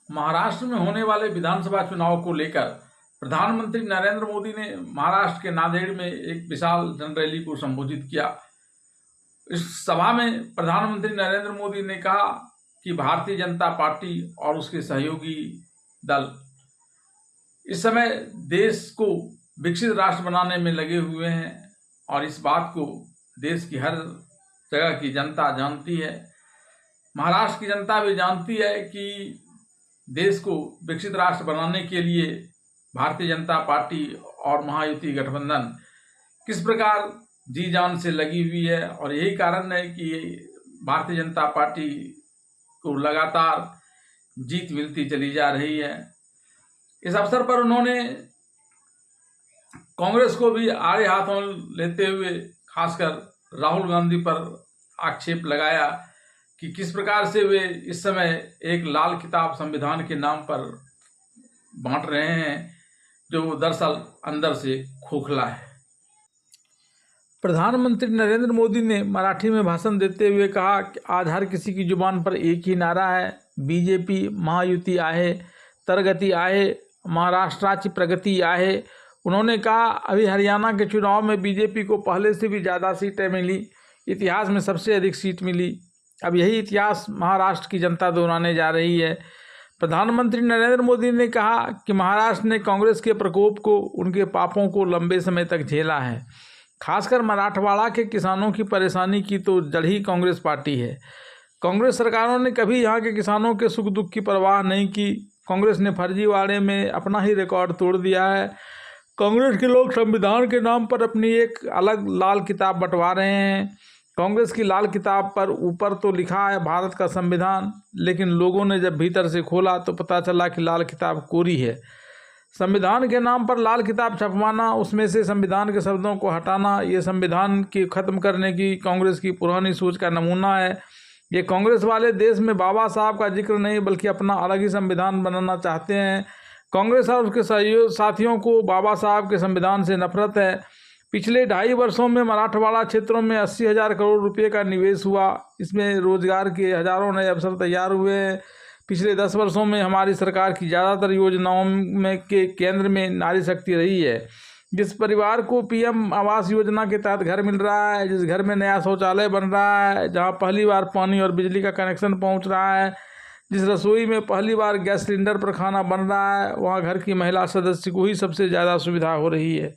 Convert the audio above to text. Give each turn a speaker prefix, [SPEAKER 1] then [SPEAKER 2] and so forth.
[SPEAKER 1] महाराष्ट्र में होने वाले विधानसभा चुनाव को लेकर प्रधानमंत्री नरेंद्र मोदी ने महाराष्ट्र के नांदेड़ में एक विशाल जनरैली को संबोधित किया। इस सभा में प्रधानमंत्री नरेंद्र मोदी ने कहा कि भारतीय जनता पार्टी और उसके सहयोगी दल इस समय देश को विकसित राष्ट्र बनाने में लगे हुए हैं और इस बात को देश की हर जगह की जनता जानती है। महाराष्ट्र की जनता भी जानती है कि देश को विकसित राष्ट्र बनाने के लिए भारतीय जनता पार्टी और महायुति गठबंधन किस प्रकार जी जान से लगी हुई है और यही कारण है कि भारतीय जनता पार्टी को लगातार जीत मिलती चली जा रही है। इस अवसर पर उन्होंने कांग्रेस को भी आड़े हाथों लेते हुए खासकर राहुल गांधी पर आक्षेप लगाया कि किस प्रकार से वे इस समय एक लाल किताब संविधान के नाम पर बांट रहे हैं जो दरअसल अंदर से खोखला है।
[SPEAKER 2] प्रधानमंत्री नरेंद्र मोदी ने मराठी में भाषण देते हुए कहा कि आज हर किसी की जुबान पर एक ही नारा है, बीजेपी महायुति आहे, तरगती आहे, महाराष्ट्राची प्रगति आहे। उन्होंने कहा अभी हरियाणा के चुनाव में बीजेपी को पहले से भी ज़्यादा सीटें मिली, इतिहास में सबसे अधिक सीट मिली। अब यही इतिहास महाराष्ट्र की जनता दोहराने जा रही है। प्रधानमंत्री नरेंद्र मोदी ने कहा कि महाराष्ट्र ने कांग्रेस के प्रकोप को, उनके पापों को लंबे समय तक झेला है। खासकर मराठवाड़ा के किसानों की परेशानी की तो जड़ ही कांग्रेस पार्टी है। कांग्रेस सरकारों ने कभी यहाँ के किसानों के सुख दुख की परवाह नहीं की। कांग्रेस ने फर्जीवाड़े में अपना ही रिकॉर्ड तोड़ दिया है। कांग्रेस के लोग संविधान के नाम पर अपनी एक अलग लाल किताब बंटवा रहे हैं। कांग्रेस की लाल किताब पर ऊपर तो लिखा है भारत का संविधान, लेकिन लोगों ने जब भीतर से खोला तो पता चला कि लाल किताब कोरी है। संविधान के नाम पर लाल किताब छपवाना, उसमें से संविधान के शब्दों को हटाना, ये संविधान की ख़त्म करने की कांग्रेस की पुरानी सोच का नमूना है। ये कांग्रेस वाले देश में बाबा साहब का जिक्र नहीं बल्कि अपना अलग ही संविधान बनाना चाहते हैं। कांग्रेस और उसके साथियों को बाबा साहब के संविधान से नफरत है। पिछले 2.5 वर्षों में मराठवाड़ा क्षेत्रों में 80,000 करोड़ रुपए का निवेश हुआ। इसमें रोजगार के हजारों नए अवसर तैयार हुए हैं। पिछले 10 वर्षों में हमारी सरकार की ज़्यादातर योजनाओं में के केंद्र में नारी शक्ति रही है। जिस परिवार को पीएम आवास योजना के तहत घर मिल रहा है, जिस घर में नया शौचालय बन रहा है, जहां पहली बार पानी और बिजली का कनेक्शन पहुंच रहा है, जिस रसोई में पहली बार गैस सिलेंडर पर खाना बन रहा है, वहां घर की महिला सदस्य को ही सबसे ज़्यादा सुविधा हो रही है।